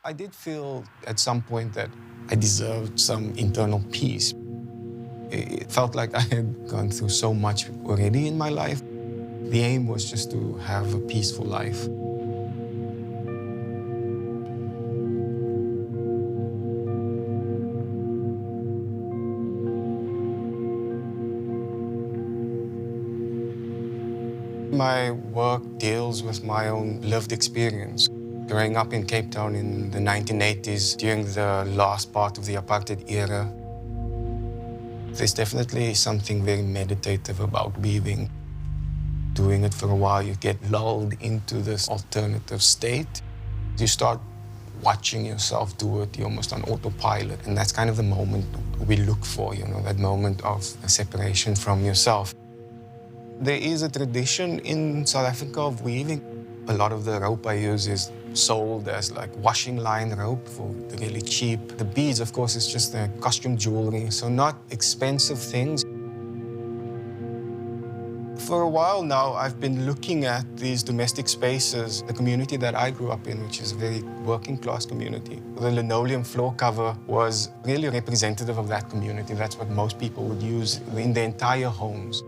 I did feel at some point that I deserved some internal peace. It felt like I had gone through so much already in my life. The aim was just to have a peaceful life. My work deals with my own lived experience. Growing up in Cape Town in the 1980s, during the last part of the apartheid era, there's definitely something very meditative about weaving. Doing it for a while, you get lulled into this alternative state. You start watching yourself do it, you're almost on autopilot, and that's kind of the moment we look for, that moment of separation from yourself. There is a tradition in South Africa of weaving. A lot of the rope I use is sold as like washing line rope for really cheap. The beads, of course, is just the costume jewelry, so not expensive things. For a while now, I've been looking at these domestic spaces, the community that I grew up in, which is a very working class community. The linoleum floor cover was really representative of that community. That's what most people would use in their entire homes.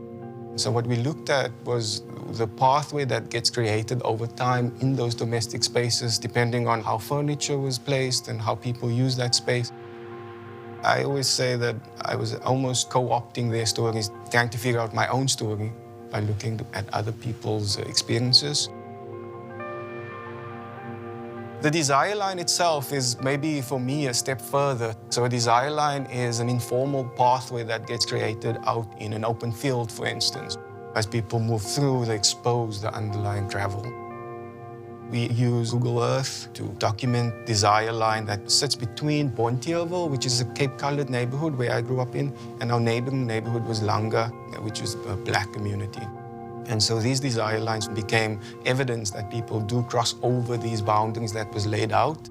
So what we looked at was the pathway that gets created over time in those domestic spaces, depending on how furniture was placed and how people use that space. I always say that I was almost co-opting their stories, trying to figure out my own story by looking at other people's experiences. The desire line itself is maybe, for me, a step further. So a desire line is an informal pathway that gets created out in an open field, for instance. As people move through, they expose the underlying gravel. We use Google Earth to document desire line that sits between Bonteheuwel, which is a Cape-colored neighborhood where I grew up in, and our neighboring neighborhood was Langa, which is a black community. And so these desire lines became evidence that people do cross over these boundaries that was laid out.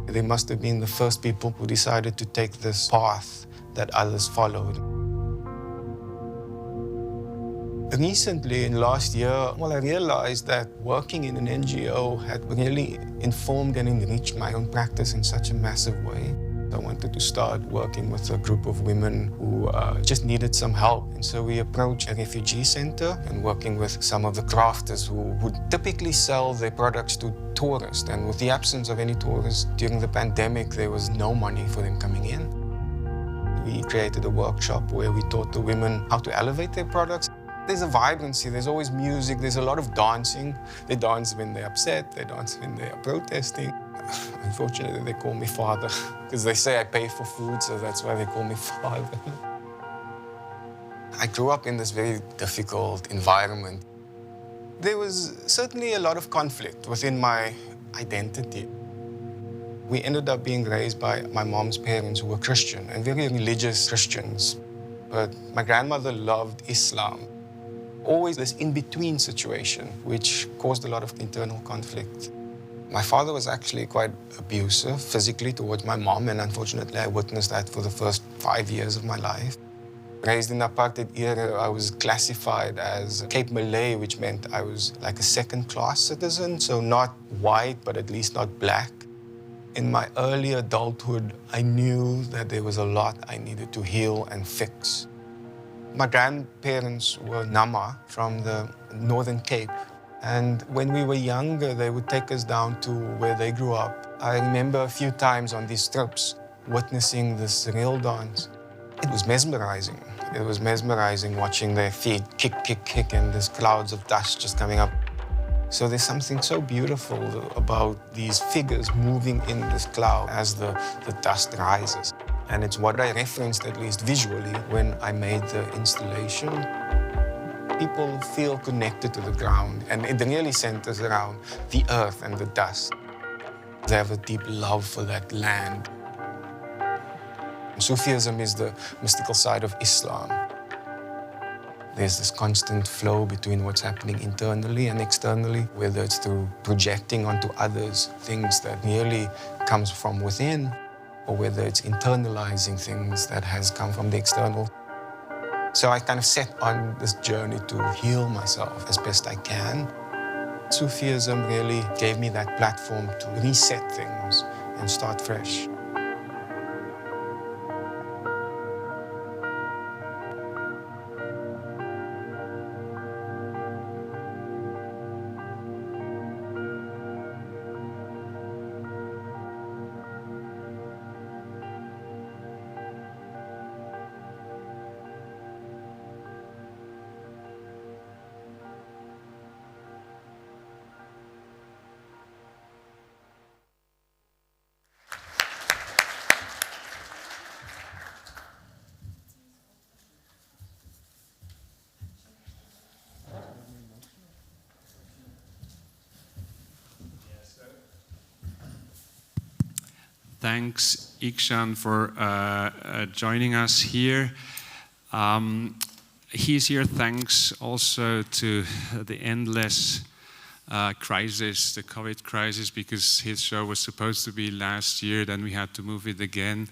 They must have been the first people who decided to take this path that others followed. Recently, in last year, I realized that working in an NGO had really informed and enriched my own practice in such a massive way. I wanted to start working with a group of women who just needed some help. And so we approached a refugee center and working with some of the crafters who would typically sell their products to tourists. And with the absence of any tourists during the pandemic, there was no money for them coming in. We created a workshop where we taught the women how to elevate their products. There's a vibrancy, there's always music, there's a lot of dancing. They dance when they're upset, they dance when they are protesting. Unfortunately, they call me father, because they say I pay for food, so that's why they call me father. I grew up in this very difficult environment. There was certainly a lot of conflict within my identity. We ended up being raised by my mom's parents who were Christian, and very religious Christians. But my grandmother loved Islam. Always this in-between situation, which caused a lot of internal conflict. My father was actually quite abusive physically towards my mom, and unfortunately I witnessed that for the first 5 years of my life. Raised in the apartheid era, I was classified as Cape Malay, which meant I was like a second-class citizen, so not white, but at least not black. In my early adulthood, I knew that there was a lot I needed to heal and fix. My grandparents were Nama from the Northern Cape. And when we were younger, they would take us down to where they grew up. I remember a few times on these trips witnessing this rail dance. It was mesmerizing. It was mesmerizing watching their feet kick, kick, kick, and there's clouds of dust just coming up. So there's something so beautiful about these figures moving in this cloud as the dust rises. And it's what I referenced, at least visually, when I made the installation. People feel connected to the ground, and it really centers around the earth and the dust. They have a deep love for that land. Sufism is the mystical side of Islam. There's this constant flow between what's happening internally and externally, whether it's through projecting onto others things that really comes from within, or whether it's internalizing things that has come from the external. So I kind of set on this journey to heal myself as best I can. Sufism really gave me that platform to reset things, and start fresh. Thanks, Igshaan, for joining us here. He's here thanks also to the endless crisis, the COVID crisis, because his show was supposed to be last year, then we had to move it again.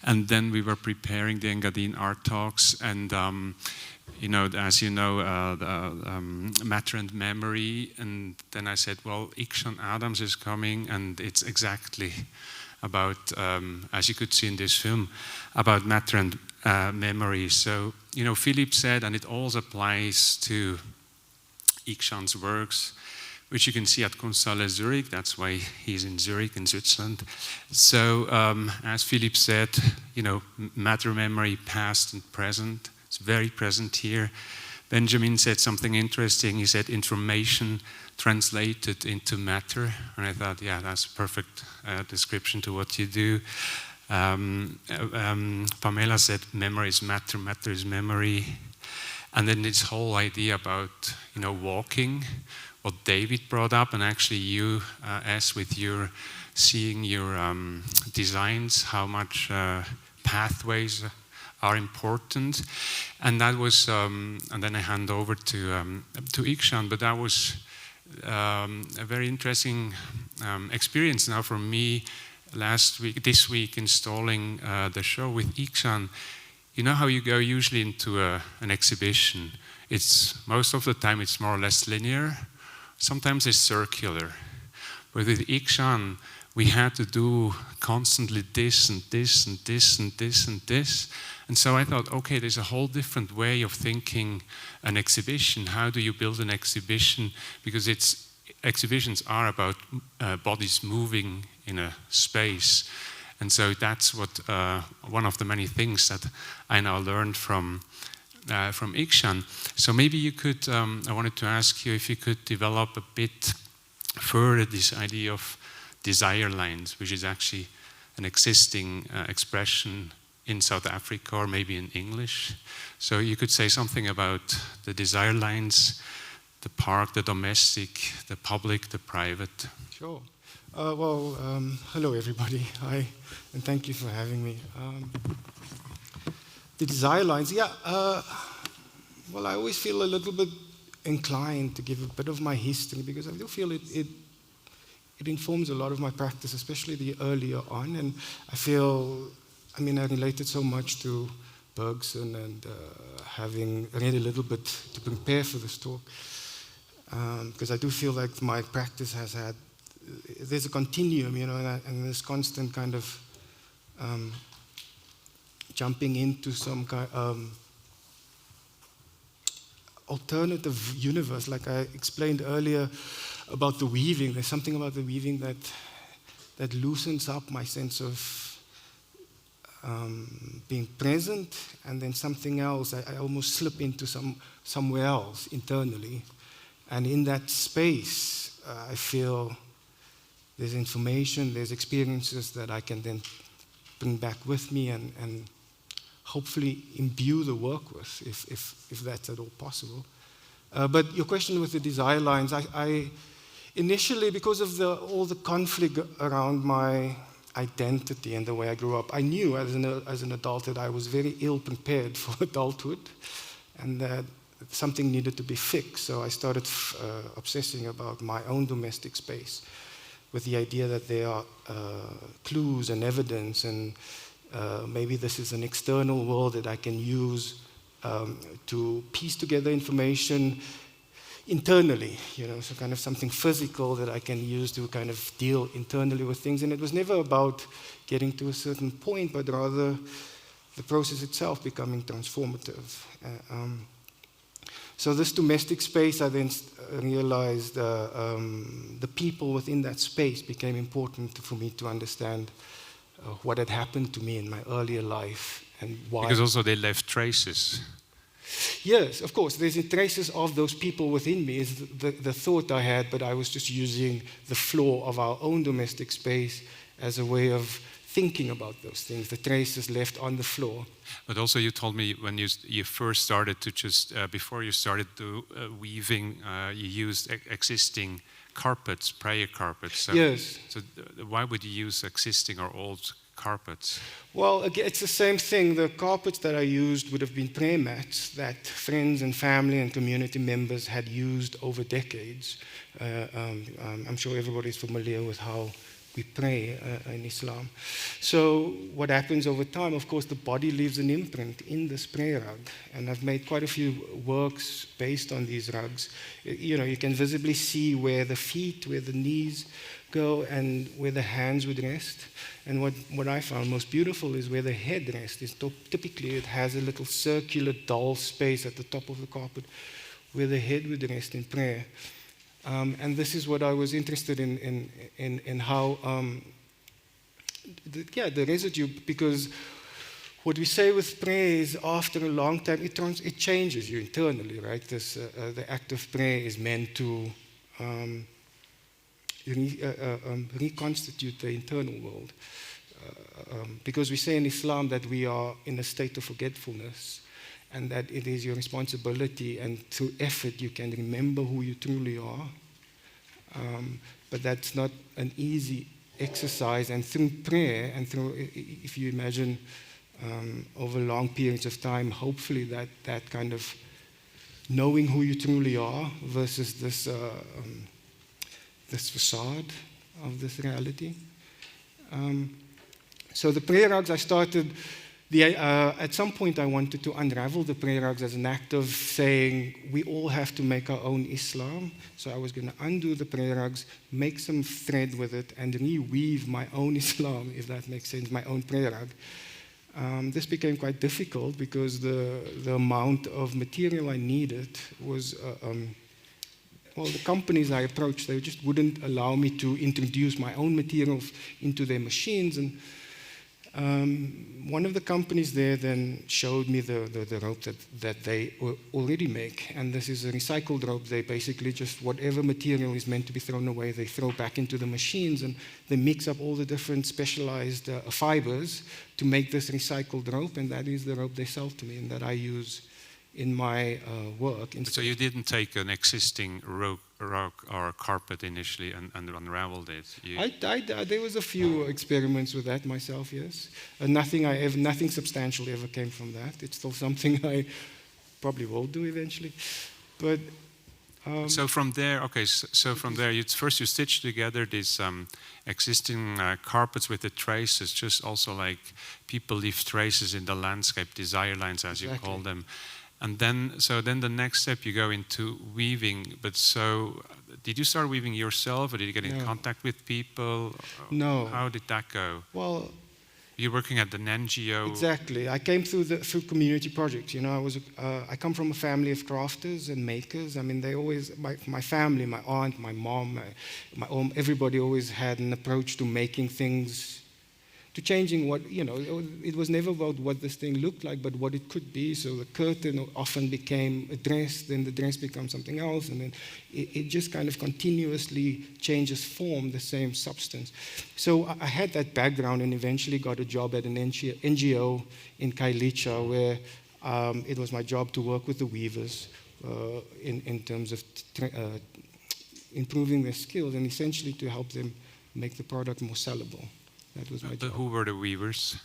And then we were preparing the Engadin art talks, and you know, as you know, matter and memory. And then I said, well, Igshaan Adams is coming, and it's exactly about, as you could see in this film, about matter and memory. So, you know, Philip said, and it also applies to Igshaan's works, which you can see at Kunsthalle Zurich. That's why he's in Zurich, in Switzerland. So, as Philip said, you know, matter, memory, past and present. It's very present here. Benjamin said something interesting. He said information translated into matter, and I thought, yeah, that's a perfect description to what you do. Pamela said memory is matter, matter is memory. And then this whole idea about, you know, walking, what David brought up, and actually you, as with your seeing your designs, how much pathways are important. And that was, and then I hand over to Igshaan, but that was a very interesting experience now for me this week installing the show with Igshaan. You know how you go usually into an exhibition? It's most of the time it's more or less linear. Sometimes it's circular. But with Igshaan, we had to do constantly this and this and this and this and this. And so I thought, okay, there's a whole different way of thinking an exhibition. How do you build an exhibition? Because exhibitions are about bodies moving in a space. And so that's what one of the many things that I now learned from Igshaan. So maybe you could, I wanted to ask you if you could develop a bit further this idea of desire lines, which is actually an existing expression in South Africa or maybe in English. So you could say something about the desire lines, the park, the domestic, the public, the private. Sure. Hello everybody. Hi, and thank you for having me. The desire lines, yeah. Well, I always feel a little bit inclined to give a bit of my history because I do feel it informs a lot of my practice, especially the earlier on. And I feel, I mean, I related so much to Bergson and having read a little bit to prepare for this talk, because I do feel like my practice has had, there's a continuum, you know, and this constant kind of jumping into some kind alternative universe, like I explained earlier about the weaving. There's something about the weaving that loosens up my sense of being present, and then something else. I almost slip into somewhere else internally, and in that space, I feel there's information, there's experiences that I can then bring back with me and hopefully imbue the work with, if that's at all possible. But your question with the desire lines, I initially, because of all the conflict around my identity and the way I grew up, I knew as an adult that I was very ill prepared for adulthood and that something needed to be fixed. So I started obsessing about my own domestic space with the idea that there are clues and evidence, and maybe this is an external world that I can use to piece together information internally, so kind of something physical that I can use to kind of deal internally with things. And it was never about getting to a certain point, but rather the process itself becoming transformative. So this domestic space, I then realized the people within that space became important for me to understand what had happened to me in my earlier life and why. Because also they left traces. Yes, of course. There's traces of those people within me, is the thought I had, but I was just using the floor of our own domestic space as a way of thinking about those things, the traces left on the floor. But also you told me when you first started to just, before you started to weaving, you used existing carpets, prayer carpets. So, yes. So why would you use existing or old carpets? Well, again, it's the same thing. The carpets that I used would have been prayer mats that friends and family and community members had used over decades. I'm sure everybody's familiar with how we pray in Islam. So what happens over time, of course, the body leaves an imprint in this prayer rug. And I've made quite a few works based on these rugs. You can visibly see where the feet, where the knees go, and where the hands would rest. And what I found most beautiful is where the head rests. Typically, it has a little circular, dull space at the top of the carpet where the head would rest in prayer. And this is what I was interested in how, the residue, because what we say with prayer is after a long time, it changes you internally, right? The act of prayer is meant to reconstitute the internal world. Because we say in Islam that we are in a state of forgetfulness, and that it is your responsibility, and through effort you can remember who you truly are. But that's not an easy exercise, and through prayer, and through, if you imagine over long periods of time, hopefully that kind of knowing who you truly are versus this facade of this reality. So the prayer rugs, I started, at some point I wanted to unravel the prayer rugs as an act of saying we all have to make our own Islam. So I was going to undo the prayer rugs, make some thread with it, and reweave my own Islam, if that makes sense, my own prayer rug. This became quite difficult because the amount of material I needed was, the companies I approached, they just wouldn't allow me to introduce my own materials into their machines. And one of the companies there then showed me the rope that they already make. And this is a recycled rope. They basically just, whatever material is meant to be thrown away, they throw back into the machines, and they mix up all the different specialized fibers to make this recycled rope. And that is the rope they sell to me and that I use in my work. So you didn't take an existing rug or carpet initially and unraveled it? There was a few experiments with that myself, yes. Nothing substantial ever came from that. It's still something I probably will do eventually. But so from there, you stitched together these existing carpets with the traces, just also like people leave traces in the landscape, desire lines as you call them. And then the next step you go into weaving. But so, did you start weaving yourself, or did you get in contact with people? No. How did that go? Well, you're working at an NGO. Exactly. I came through community projects. I come from a family of crafters and makers. I mean, they always, my family, my aunt, my mom, everybody always had an approach to making things, to changing what, it was never about what this thing looked like, but what it could be. So the curtain often became a dress, then the dress becomes something else, and then it just kind of continuously changes form, the same substance. So I had that background and eventually got a job at an NGO in Kailicha, where it was my job to work with the weavers in terms of improving their skills and essentially to help them make the product more sellable. That was my job. Who were the weavers?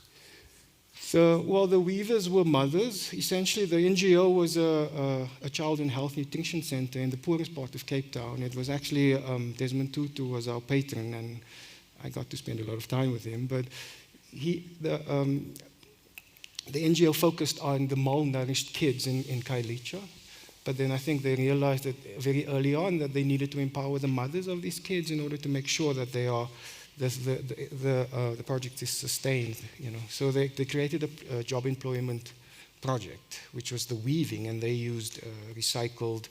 So, the weavers were mothers. Essentially, the NGO was a child and health nutrition center in the poorest part of Cape Town. It was actually, Desmond Tutu was our patron, and I got to spend a lot of time with him. But the NGO focused on the malnourished kids in Kailicha. But then I think they realized that very early on that they needed to empower the mothers of these kids in order to make sure that the project is sustained. So they created a job employment project, which was the weaving, and they used recycled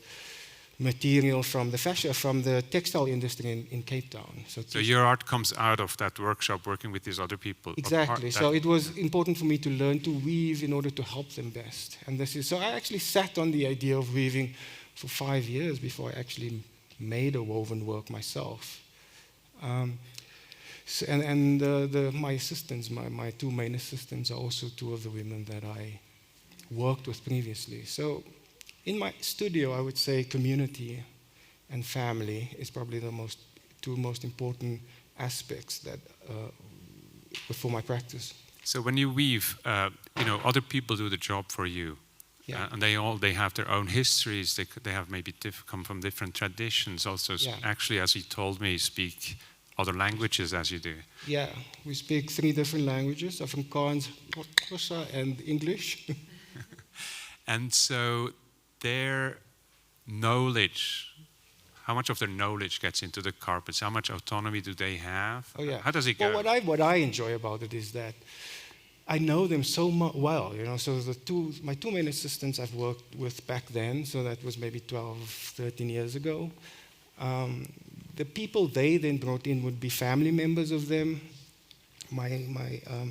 material from the textile industry in Cape Town. So your art comes out of that workshop working with these other people. Exactly. So it was important for me to learn to weave in order to help them best. And so I actually sat on the idea of weaving for 5 years before I actually made a woven work myself. My assistants, my two main assistants, are also two of the women that I worked with previously. So in my studio, I would say community and family is probably the two most important aspects that for my practice. So when you weave, other people do the job for you, and they have their own histories. They have maybe come from different traditions. Also, actually, as he told me, speak other languages as you do. Yeah, we speak 3 different languages: Afrikaans, Xhosa, and English. And so their knowledge, how much of their knowledge gets into the carpets? How much autonomy do they have? Oh, yeah. How does it go? Well, what I enjoy about it is that I know them so well, So my two main assistants I've worked with back then, so that was maybe 12, 13 years ago. The people they then brought in would be family members of them.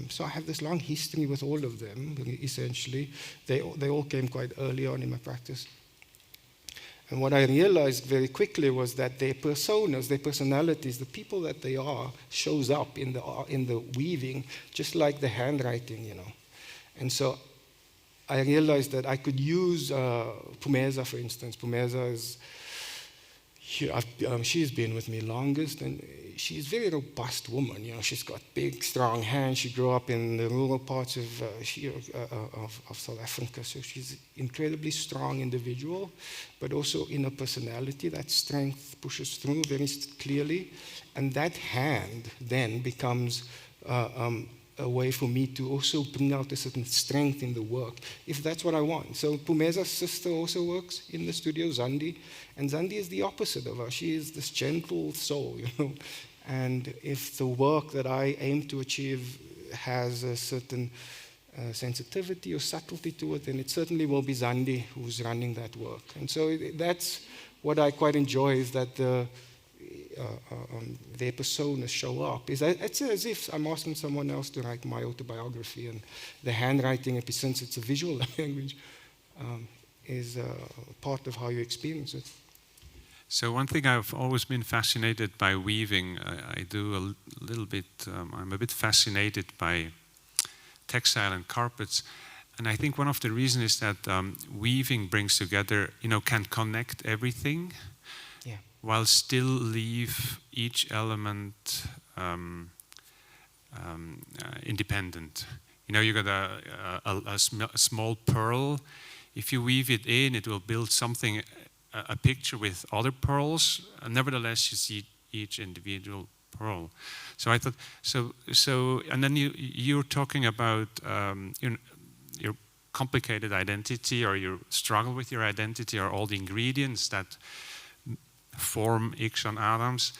So I have this long history with all of them, essentially. They all came quite early on in my practice. And what I realized very quickly was that their personas, their personalities, the people that they are, shows up in the weaving, just like the handwriting, And so I realized that I could use Pumeza, for instance. Pumeza is... she's been with me longest, and she's a very robust woman. She's got big, strong hands. She grew up in the rural parts of South Africa, so she's an incredibly strong individual, but also in her personality, that strength pushes through very clearly, and that hand then becomes a way for me to also bring out a certain strength in the work, if that's what I want. So Pumeza's sister also works in the studio, Zandi, and Zandi is the opposite of her. She is this gentle soul, And if the work that I aim to achieve has a certain sensitivity or subtlety to it, then it certainly will be Zandi who's running that work. And so that's what I quite enjoy, is that their personas show up. It's as if I'm asking someone else to write my autobiography, and the handwriting, since it's a visual language, is part of how you experience it. So one thing I've always been fascinated by weaving, I do a little bit, I'm a bit fascinated by textile and carpets. And I think one of the reasons is that weaving brings together, can connect everything, while still leave each element independent. You got a small pearl. If you weave it in, it will build something, a picture with other pearls. Nevertheless, you see each individual pearl. So I thought, and then you're talking about your complicated identity, or your struggle with your identity, or all the ingredients that form Igshaan Adams.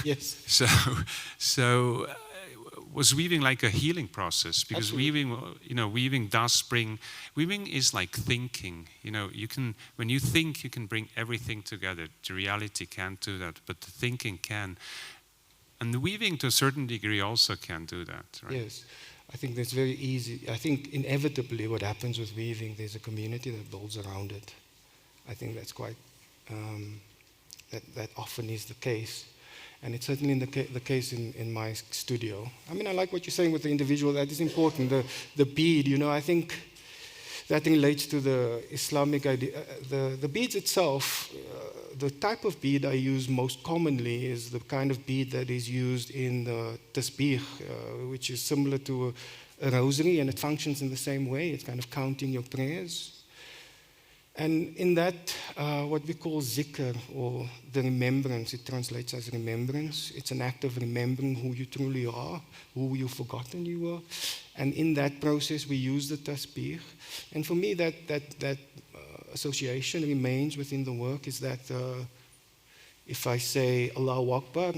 Yes. So was weaving like a healing process? Because Absolutely. weaving does bring. Weaving is like thinking. When you think, you can bring everything together. The reality can't do that, but the thinking can. And the weaving, to a certain degree, also can do that, right? Yes. I think that's very easy. I think inevitably what happens with weaving, there's a community that builds around it. I think that's quite. That often is the case. And it's certainly the case in my studio. I mean, I like what you're saying with the individual. That is important. The bead, I think that relates to the Islamic idea. The beads itself, the type of bead I use most commonly is the kind of bead that is used in the tasbih, which is similar to a rosary, and it functions in the same way. It's kind of counting your prayers. And in that, what we call zikr, or the remembrance, it translates as remembrance. It's an act of remembering who you truly are, who you've forgotten you were. And in that process, we use the tasbih. And for me, that association remains within the work is that if I say Allahu Akbar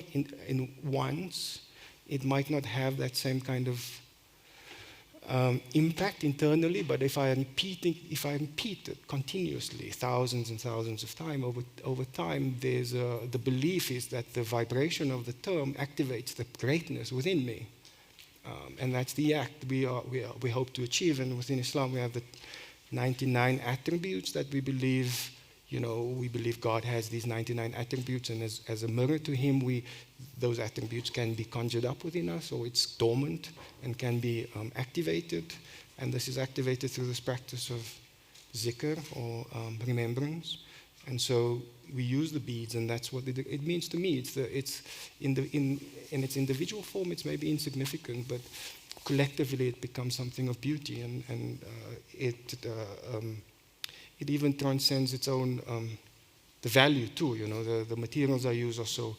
in once, it might not have that same kind of impact internally, but if I repeat it continuously, thousands and thousands of times over time, the belief is that the vibration of the term activates the greatness within me, and that's the act we hope to achieve. And within Islam, we have the 99 attributes that we believe. We believe God has these 99 attributes, and as a mirror to Him, those attributes can be conjured up within us, or it's dormant and can be activated. And this is activated through this practice of zikr, or remembrance. And so we use the beads, and that's what it means to me. It's in its individual form, it's maybe insignificant, but collectively it becomes something of beauty, and it even transcends its own, the value too. The materials I use are so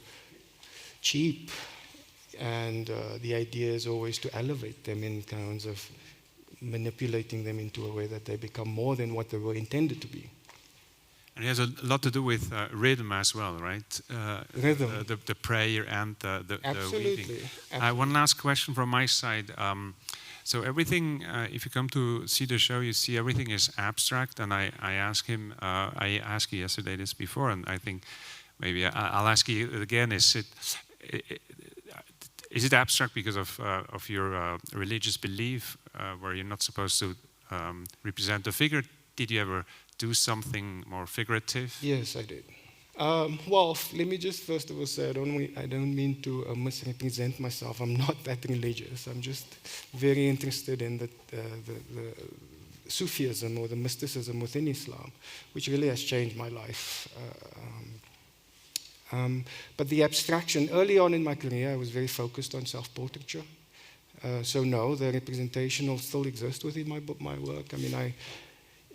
cheap, and the idea is always to elevate them in terms of manipulating them into a way that they become more than what they were intended to be. And it has a lot to do with rhythm as well, right? Rhythm. The prayer and the Absolutely. weaving. One last question from my side. So everything, if you come to see the show, you see everything is abstract. And I asked you yesterday this before, and I think maybe I'll ask you again: Is it abstract because of your religious belief, where you're not supposed to represent the figure? Did you ever do something more figurative? Yes, I did. Well, let me just first of all say I don't mean to misrepresent myself. I'm not that religious. I'm just very interested in the Sufism, or the mysticism within Islam, which really has changed my life. But the abstraction, early on in my career, I was very focused on self-portraiture. So no, the representation will still exist within my work. I mean,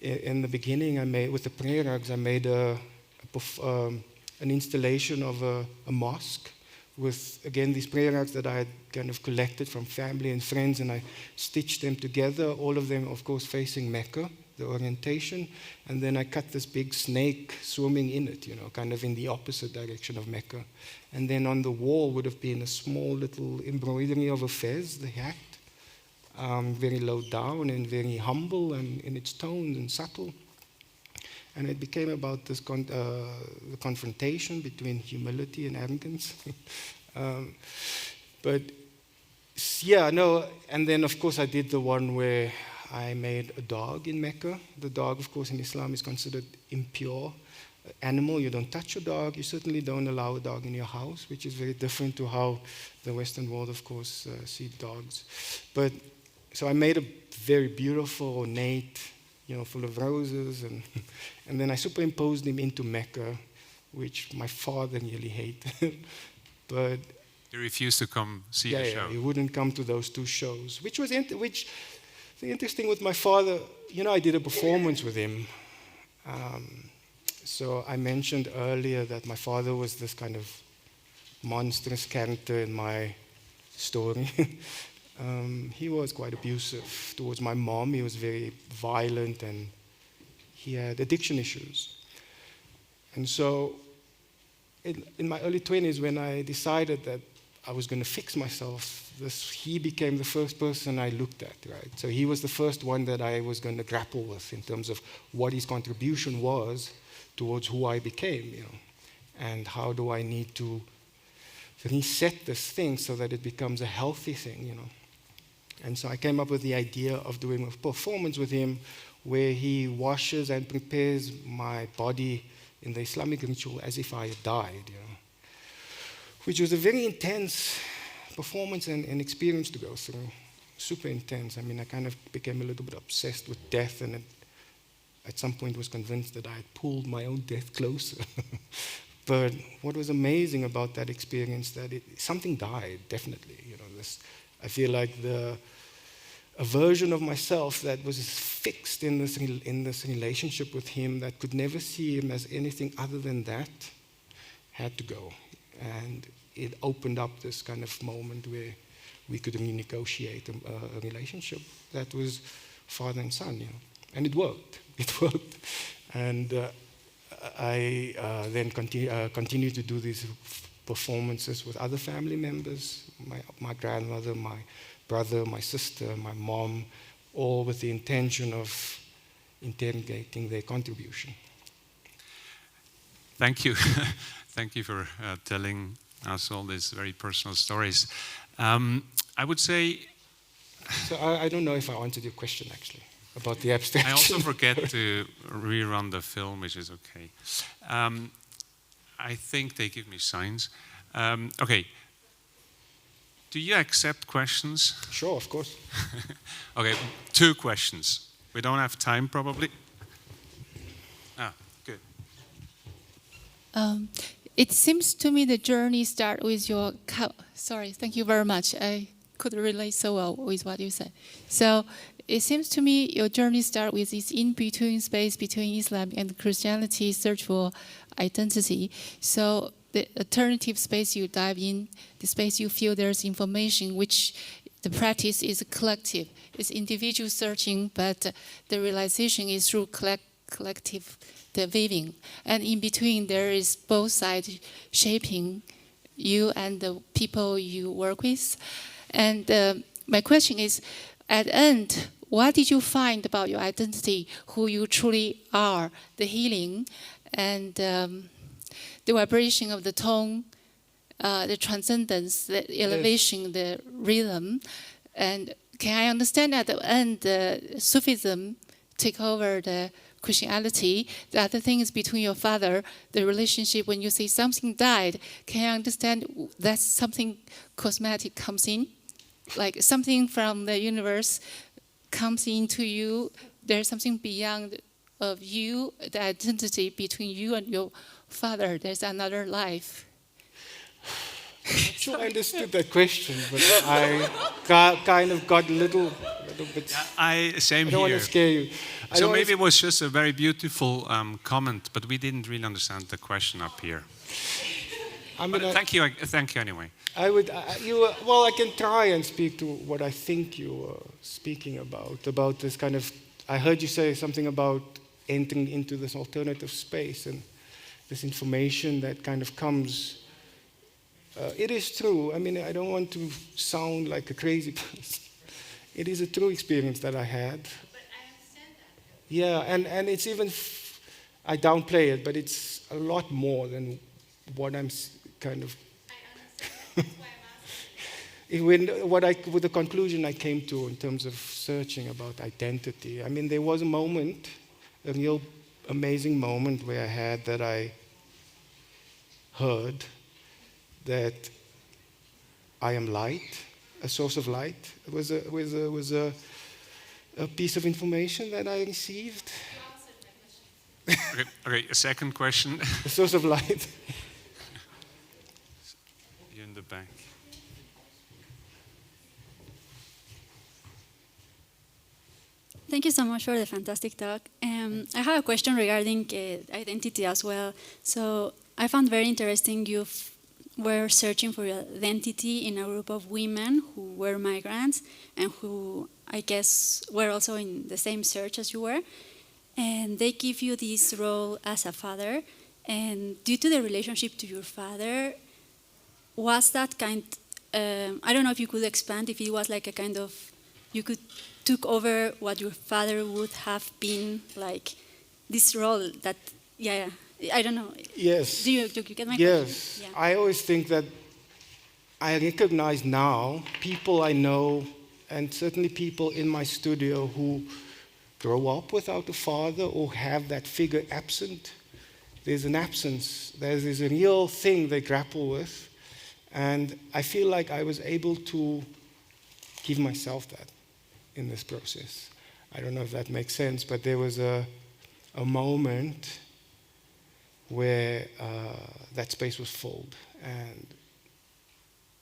in the beginning, with the prayer rugs, I made an installation of a mosque with, again, these prayer rugs that I had kind of collected from family and friends, and I stitched them together, all of them, of course, facing Mecca, the orientation, and then I cut this big snake swimming in it, kind of in the opposite direction of Mecca. And then on the wall would have been a small little embroidery of a fez, the hat, very low down and very humble and in its tones and subtle. And it became about this the confrontation between humility and arrogance. But yeah, no, and then of course I did the one where I made a dog in Mecca. The dog, of course, in Islam is considered impure animal. You don't touch a dog. You certainly don't allow a dog in your house, which is very different to how the Western world, of course, see dogs. But so I made a very beautiful, ornate, full of roses, and then I superimposed him into Mecca, which my father really hated. But he refused to come see the show. Yeah, he wouldn't come to those two shows, which the interesting with my father. I did a performance with him. So I mentioned earlier that my father was this kind of monstrous character in my story. He was quite abusive towards my mom. He was very violent, and he had addiction issues. And so in my early 20s, when I decided that I was going to fix myself, he became the first person I looked at, right? So he was the first one that I was going to grapple with in terms of what his contribution was towards who I became, and how do I need to reset this thing so that it becomes a healthy thing, And so I came up with the idea of doing a performance with him where he washes and prepares my body in the Islamic ritual as if I had died, which was a very intense performance and experience to go through, super intense. I mean, I kind of became a little bit obsessed with death, and at some point was convinced that I had pulled my own death closer. But what was amazing about that experience, that something died, definitely. I feel like a version of myself that was fixed in this relationship with him, that could never see him as anything other than that, had to go. And it opened up this kind of moment where we could renegotiate a relationship that was father and son, And it worked. It worked. And I then continue to do these performances with other family members, my grandmother, my brother, my sister, my mom, all with the intention of interrogating their contribution. Thank you. Thank you for telling us all these very personal stories. I would say... So I don't know if I answered your question, actually, about the abstraction. I also forget to rerun the film, which is okay. I think they give me signs. Okay. Do you accept questions? Sure, of course. Okay, 2 questions. We don't have time, probably. Good. It seems to me the journey starts with your... Sorry, thank you very much. I could relate so well with what you said. So it seems to me your journey starts with this in-between space between Islam and Christianity, search for identity. So the alternative space you dive in, the space you feel there's information, which the practice is collective. It's individual searching, but the realization is through collective, the weaving. And in between, there is both sides shaping you and the people you work with. And my question is, at the end, what did you find about your identity, who you truly are, the healing, and the vibration of the tone, the transcendence, the elevation, the rhythm? And can I understand at the end, Sufism take over the Christianity? The other thing is between your father, the relationship when you say something died, can I understand that something cosmetic comes in? Like something from the universe comes into you, there's something beyond of you, the identity between you and your father, there's another life. I'm not sure I understood that question, but I kind of got a little bit... Same I don't here. want to scare you. So maybe it was just a very beautiful comment, but we didn't really understand the question up here. Thank you anyway. I can try and speak to what I think you were speaking about this kind of... I heard you say something about entering into this alternative space and this information that kind of comes... it is true. I mean, I don't want to sound like a crazy person. It is a true experience that I had. But I understand that. Yeah, and it's even... I downplay it, but it's a lot more than what I'm kind of... I understand. That's why I'm asking. With the conclusion I came to in terms of searching about identity, I mean, there was a moment, a real amazing moment where I heard that I am light, a source of light. It was a piece of information that I received. You answered my question. Okay, a second question. A source of light. You in the back. Thank you so much for the fantastic talk. I have a question regarding identity as well. So I found very interesting you were searching for identity in a group of women who were migrants and who I guess were also in the same search as you were. And they give you this role as a father. And due to the relationship to your father, was that I don't know if you could expand, if it was like a kind of, you could took over what your father would have been, like this role that, I don't know. Yes. Do you get my question? Yes. Yeah. I always think that I recognize now people I know, and certainly people in my studio who grow up without a father or have that figure absent. There's an absence. There's a real thing they grapple with. And I feel like I was able to give myself that in this process. I don't know if that makes sense, but there was a moment where that space was filled. And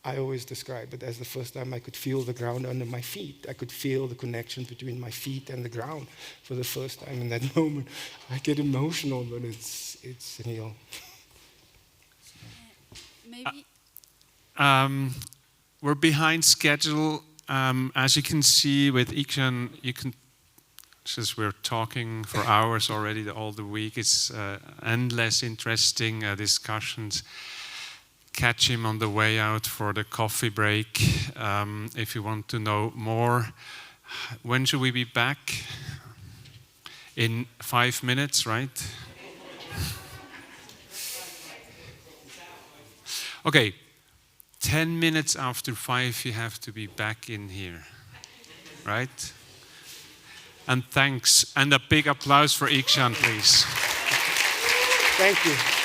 I always describe it as the first time I could feel the ground under my feet. I could feel the connection between my feet and the ground for the first time in that moment. I get emotional, but it's real. Maybe. We're behind schedule. As you can see with Igshaan, you can Just we're talking for hours already all the week. It's endless interesting discussions. Catch him on the way out for the coffee break if you want to know more. When should we be back? In 5 minutes, right? Okay, 10 minutes after 5 you have to be back in here, right? And thanks, and a big applause for Igshaan, please. Thank you.